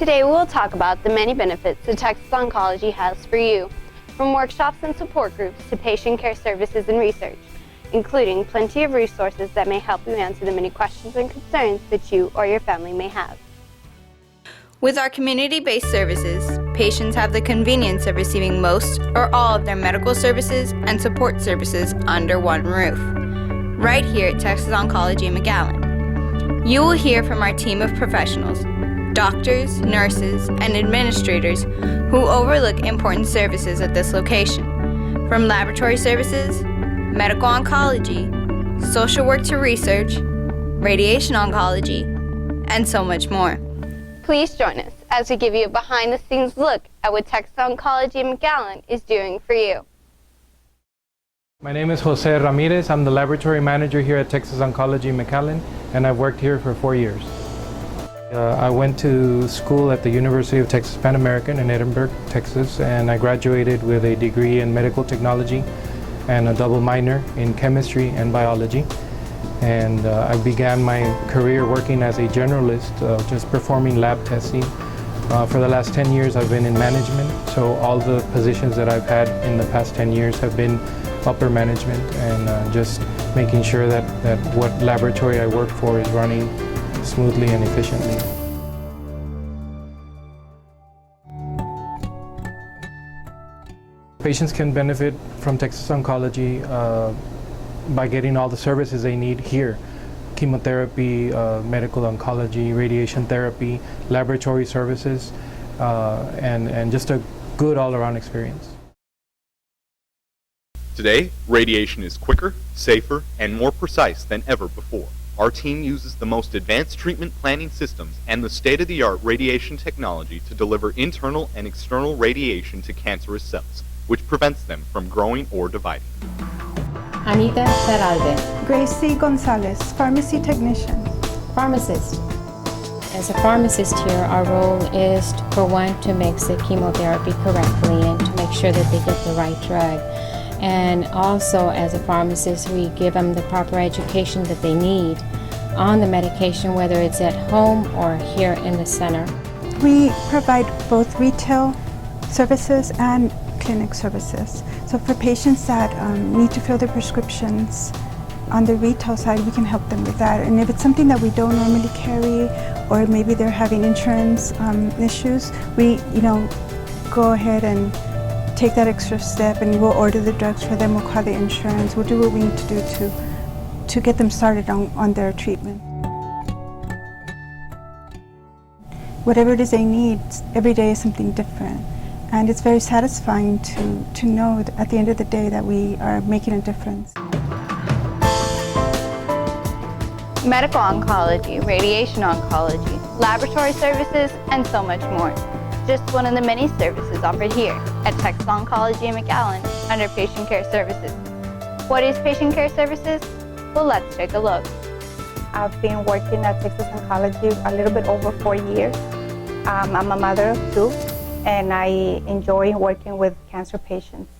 Today we will talk about the many benefits that Texas Oncology has for you, from workshops and support groups to patient care services and research, including plenty of resources that may help you answer the many questions and concerns that you or your family may have. With our community-based services, patients have the convenience of receiving most or all of their medical services and support services under one roof, right here at Texas Oncology in McAllen. You will hear from our team of professionals, doctors, nurses, and administrators who overlook important services at this location, from laboratory services, medical oncology, social work to research, radiation oncology, and so much more. Please join us as we give you a behind-the-scenes look at what Texas Oncology in McAllen is doing for you. My name is Jose Ramirez. I'm the laboratory manager here at Texas Oncology in McAllen, and I've worked here for 4 years. I went to school at the University of Texas Pan American in Edinburgh, Texas, and I graduated with a degree in medical technology and a double minor in chemistry and biology. And I began my career working as a generalist, just performing lab testing. For the last 10 years I've been in management, so all the positions that I've had in the past 10 years have been upper management and just making sure that what laboratory I work for is running smoothly and efficiently. Patients can benefit from Texas Oncology by getting all the services they need here. Chemotherapy, medical oncology, radiation therapy, laboratory services, and just a good all-around experience. Today, radiation is quicker, safer, and more precise than ever before. Our team uses the most advanced treatment planning systems and the state-of-the-art radiation technology to deliver internal and external radiation to cancerous cells, which prevents them from growing or dividing. Anita Peralde. Gracie Gonzalez, pharmacy technician. Pharmacist. As a pharmacist here, our role is, for one, to mix the chemotherapy correctly and to make sure that they get the right drug. And also, as a pharmacist, we give them the proper education that they need on the medication, whether it's at home or here in the center. We provide both retail services and clinic services. So for patients that need to fill their prescriptions on the retail side, we can help them with that. And if it's something that we don't normally carry, or maybe they're having insurance issues, we go ahead and take that extra step and we'll order the drugs for them, we'll call the insurance, we'll do what we need to do to get them started on their treatment. Whatever it is they need, every day is something different. And it's very satisfying to know that at the end of the day that we are making a difference. Medical oncology, radiation oncology, laboratory services, and so much more. Just one of the many services offered here at Texas Oncology in McAllen under Patient Care Services. What is Patient Care Services? Well, let's take a look. I've been working at Texas Oncology a little bit over 4 years. I'm a mother of 2, and I enjoy working with cancer patients.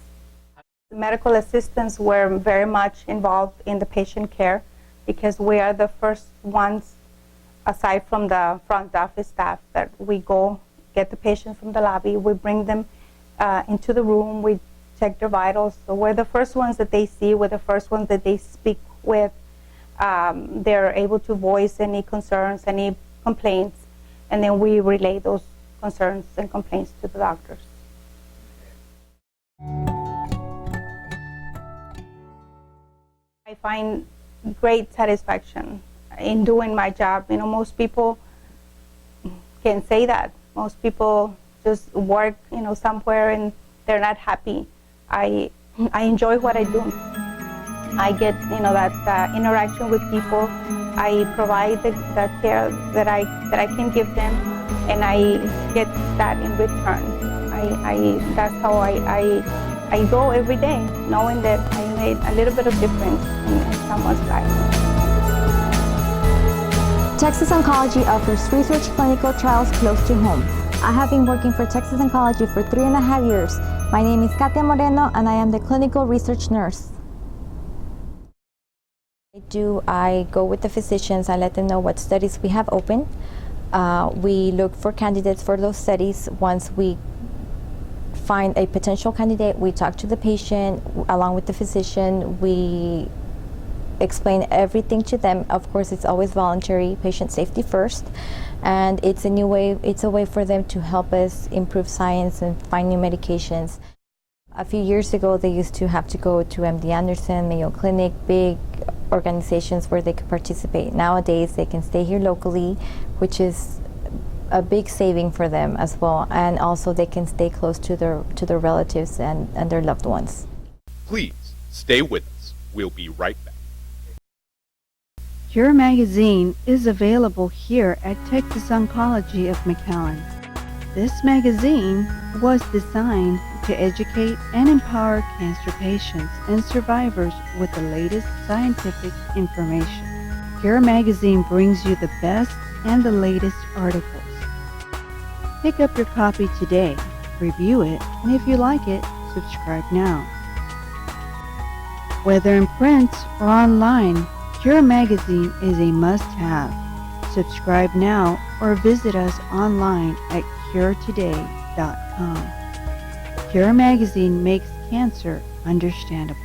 The medical assistants were very much involved in the patient care because we are the first ones, aside from the front office staff, that we go get the patient from the lobby, we bring them into the room, we check their vitals. So we're the first ones that they see, we're the first ones that they speak with. They're able to voice any concerns, any complaints, and then we relay those concerns and complaints to the doctors. I find great satisfaction in doing my job. Most people can say that. Most people just work, somewhere and they're not happy. I enjoy what I do. I get, that interaction with people. I provide the care that I can give them, and I get that in return. That's how I go every day, knowing that I made a little bit of difference in someone's life. Texas Oncology offers research clinical trials close to home. I have been working for Texas Oncology for 3.5 years. My name is Katia Moreno and I am the clinical research nurse. I go with the physicians, I let them know what studies we have open. We look for candidates for those studies. Once we find a potential candidate, we talk to the patient along with the physician. We explain everything to them. Of course, it's always voluntary, patient safety first, and it's a way for them to help us improve science and find new medications. A few years ago, they used to have to go to MD Anderson, Mayo Clinic, big organizations where they could participate. Nowadays, they can stay here locally, which is a big saving for them as well, and also they can stay close to their relatives and their loved ones. Please stay with us. We'll be right back. Your magazine is available here at Texas Oncology of McAllen. This magazine was designed to educate and empower cancer patients and survivors with the latest scientific information. Your magazine brings you the best and the latest articles. Pick up your copy today, review it, and if you like it, subscribe now. Whether in print or online, Cure Magazine is a must-have. Subscribe now or visit us online at curetoday.com. Cure Magazine makes cancer understandable.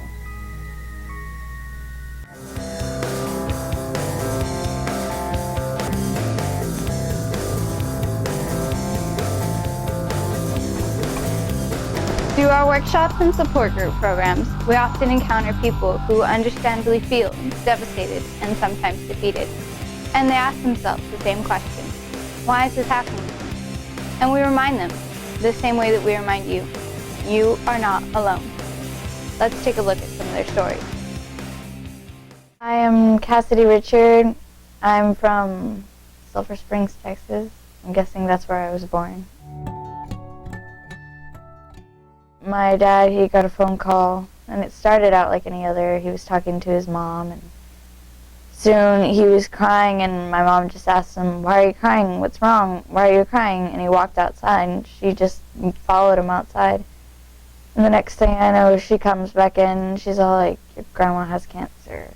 Through our workshops and support group programs, we often encounter people who understandably feel devastated and sometimes defeated. And they ask themselves the same question: why is this happening? And we remind them, the same way that we remind you, you are not alone. Let's take a look at some of their stories. I am Cassidy Richard. I'm from Sulphur Springs, Texas. I'm guessing that's where I was born. My dad, he got a phone call, and it started out like any other. He was talking to his mom, and soon he was crying, and my mom just asked him, "Why are you crying? What's wrong? Why are you crying?" And he walked outside, and she just followed him outside. And the next thing I know, she comes back in, and she's all like, "Your grandma has cancer."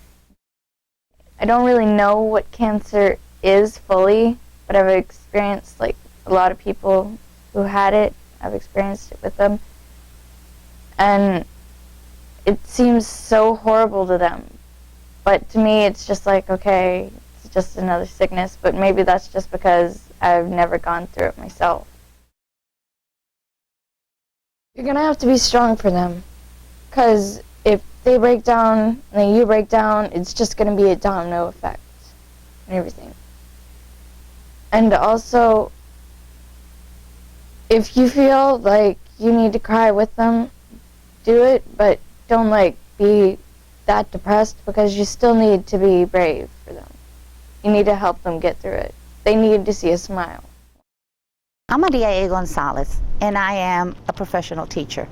I don't really know what cancer is fully, but I've experienced, like a lot of people who had it, I've experienced it with them. And it seems so horrible to them. But to me, it's just like, okay, it's just another sickness, but maybe that's just because I've never gone through it myself. You're gonna have to be strong for them, because if they break down and then you break down, it's just gonna be a domino effect and everything. And also, if you feel like you need to cry with them, do it, but don't be that depressed, because you still need to be brave for them. You need to help them get through it. They need to see a smile. I'm Maria A. Gonzalez, and I am a professional teacher.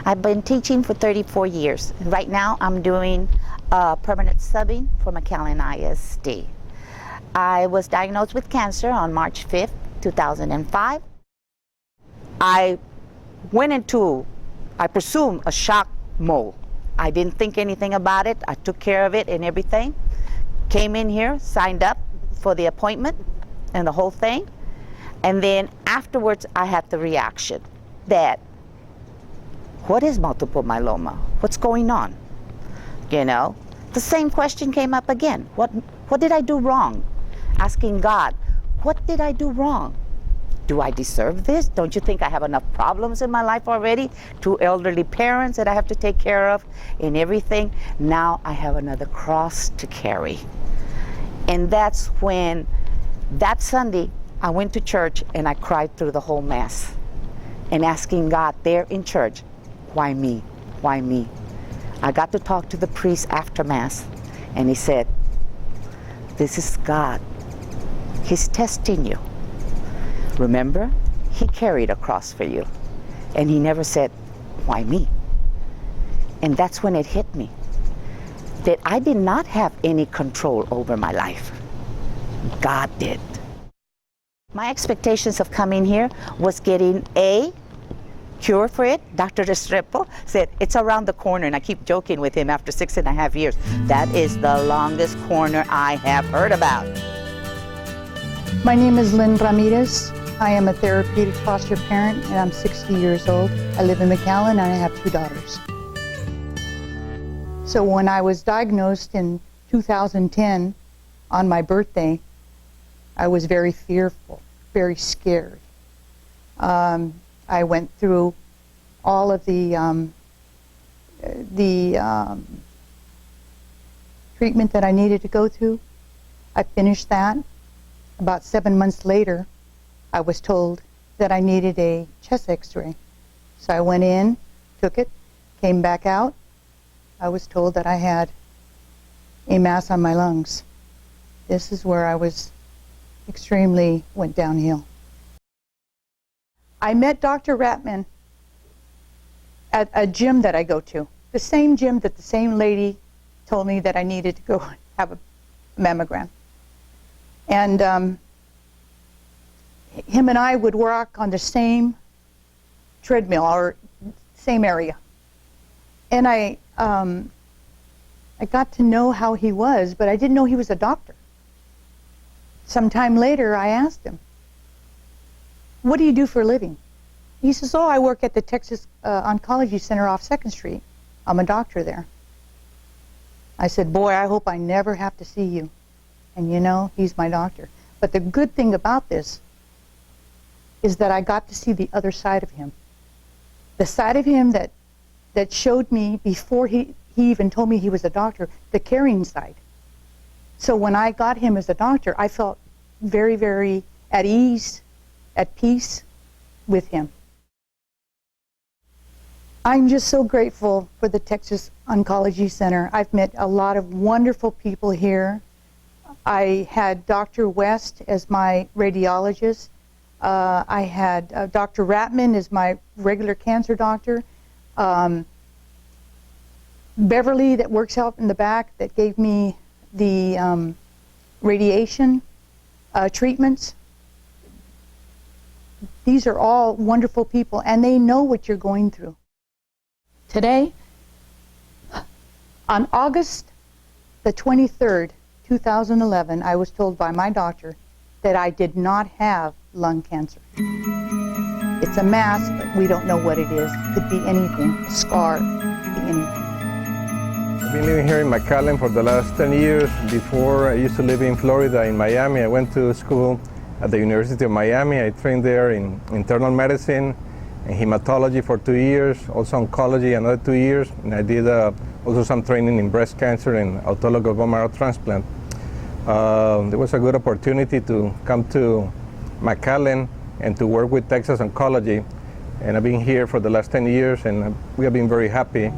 I've been teaching for 34 years. Right now, I'm doing permanent subbing for McAllen ISD. I was diagnosed with cancer on March 5th, 2005. I went into, I presume, a shock mode. I didn't think anything about it. I took care of it and everything. Came in here, signed up for the appointment and the whole thing. And then afterwards, I had the reaction that, what is multiple myeloma? What's going on? You know, the same question came up again. What did I do wrong? Asking God, what did I do wrong? Do I deserve this? Don't you think I have enough problems in my life already? 2 elderly parents that I have to take care of and everything. Now I have another cross to carry. And that's when, that Sunday, I went to church and I cried through the whole Mass and asking God there in church, why me? Why me? I got to talk to the priest after Mass, and he said, this is God. He's testing you. Remember, he carried a cross for you. And he never said, why me? And that's when it hit me, that I did not have any control over my life. God did. My expectations of coming here was getting a cure for it. Dr. Restrepo said, it's around the corner, and I keep joking with him after 6.5 years. That is the longest corner I have heard about. My name is Lynn Ramirez. I am a therapeutic foster parent and I'm 60 years old. I live in McAllen and I have 2 daughters. So when I was diagnosed in 2010 on my birthday, I was very fearful, very scared. I went through all of the treatment that I needed to go through. I finished that. About 7 months later, I was told that I needed a chest x-ray. So I went in, took it, came back out. I was told that I had a mass on my lungs. This is where I was extremely went downhill. I met Dr. Ratman at a gym that I go to, the same gym that the same lady told me that I needed to go have a mammogram. And him and I would work on the same treadmill or same area. And I got to know how he was, but I didn't know he was a doctor. Sometime later, I asked him, "What do you do for a living?" He says, "Oh, I work at the Texas Oncology Center off 2nd Street. I'm a doctor there." I said, "Boy, I hope I never have to see you." And you know, he's my doctor. But the good thing about this is that I got to see the other side of him. The side of him that showed me before he even told me he was a doctor, the caring side. So when I got him as a doctor, I felt very, very at ease, at peace with him. I'm just so grateful for the Texas Oncology Center. I've met a lot of wonderful people here. I had Dr. West as my radiologist. I had Dr. Ratman as my regular cancer doctor. Beverly, that works out in the back, that gave me the radiation treatments. These are all wonderful people, and they know what you're going through. Today, on August the 23rd, 2011, I was told by my doctor that I did not have lung cancer. It's a mass, but we don't know what it is. It could be anything, a scar, it could be anything. I've been living here in McAllen for the last 10 years. Before, I used to live in Florida, in Miami. I went to school at the University of Miami. I trained there in internal medicine and hematology for 2 years, also oncology another 2 years, and I did also some training in breast cancer and autologous bone marrow transplant. There was a good opportunity to come to McAllen and to work with Texas Oncology, and I've been here for the last 10 years, and we have been very happy.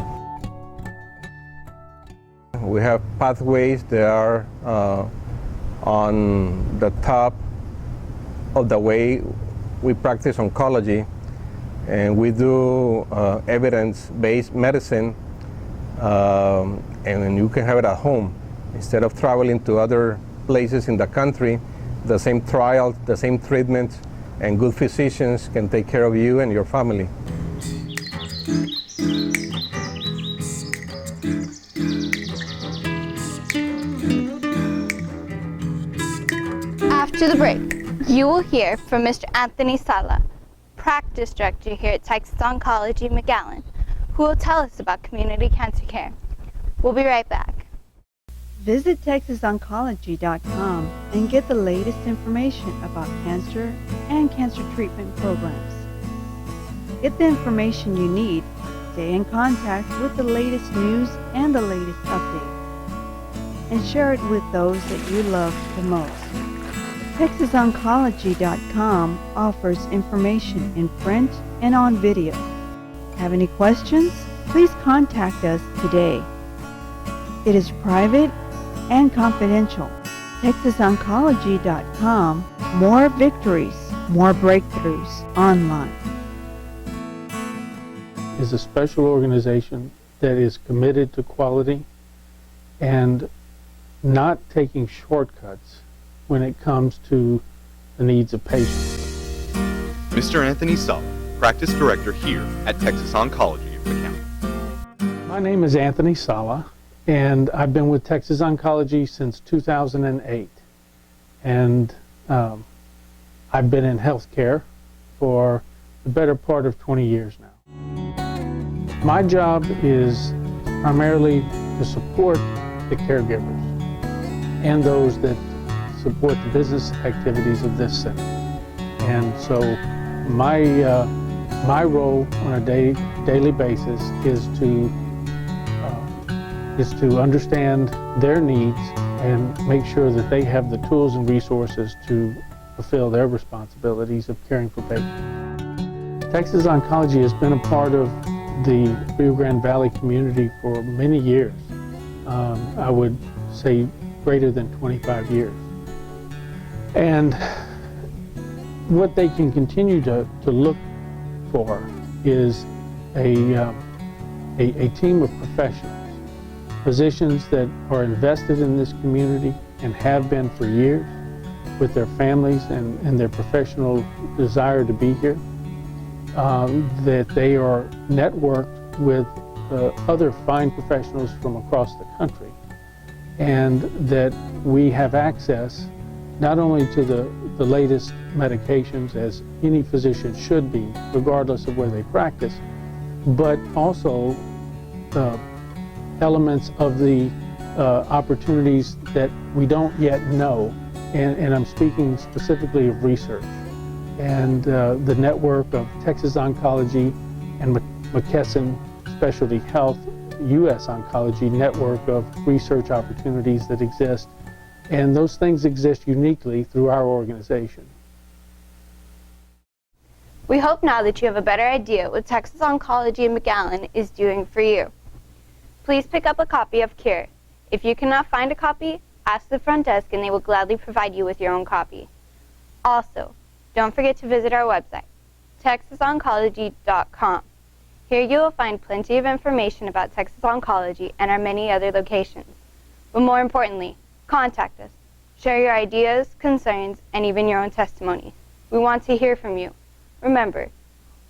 We have pathways that are on the top of the way we practice oncology, and we do evidence-based medicine, and you can have it at home. Instead of traveling to other places in the country, the same trials, the same treatments, and good physicians can take care of you and your family. After the break, you will hear from Mr. Anthony Sala, Practice Director here at Texas Oncology McAllen, who will tell us about community cancer care. We'll be right back. Visit TexasOncology.com and get the latest information about cancer and cancer treatment programs. Get the information you need, stay in contact with the latest news and the latest updates, and share it with those that you love the most. TexasOncology.com offers information in print and on video. Have any questions? Please contact us today. It is private and confidential. TexasOncology.com. More victories, more breakthroughs online. Is a special organization that is committed to quality and not taking shortcuts when it comes to the needs of patients. Mr. Anthony Sala, Practice Director here at Texas Oncology of McAllen. My name is Anthony Sala, and I've been with Texas Oncology since 2008. And I've been in healthcare for the better part of 20 years now. My job is primarily to support the caregivers and those that support the business activities of this center. And so my role on a daily basis is to understand their needs and make sure that they have the tools and resources to fulfill their responsibilities of caring for patients. Texas Oncology has been a part of the Rio Grande Valley community for many years. I would say greater than 25 years. And what they can continue to look for is a team of professionals, physicians that are invested in this community and have been for years, with their families and their professional desire to be here, that they are networked with other fine professionals from across the country, and that we have access not only to the latest medications, as any physician should be, regardless of where they practice, but also elements of the opportunities that we don't yet know, and I'm speaking specifically of research. And the network of Texas Oncology and McKesson Specialty Health U.S. Oncology network of research opportunities that exist. And those things exist uniquely through our organization. We hope now that you have a better idea what Texas Oncology in McAllen is doing for you. Please pick up a copy of Cure. If you cannot find a copy, ask the front desk and they will gladly provide you with your own copy. Also, don't forget to visit our website, texasoncology.com. Here you will find plenty of information about Texas Oncology and our many other locations. But more importantly, contact us. Share your ideas, concerns, and even your own testimony. We want to hear from you. Remember,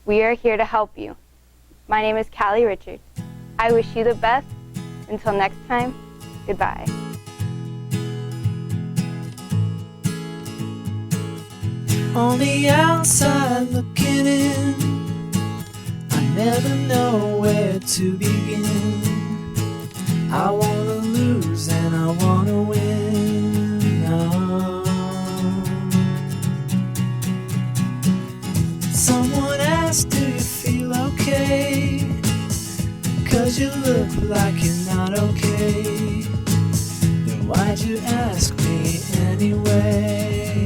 we are here to help you. My name is Callie Richards. I wish you the best. Until next time, goodbye. On the outside looking in, I never know where to begin. I wanna lose and I wanna win. Oh. Someone asked, do you feel okay? 'Cause you look like you're not okay. Then why'd you ask me anyway?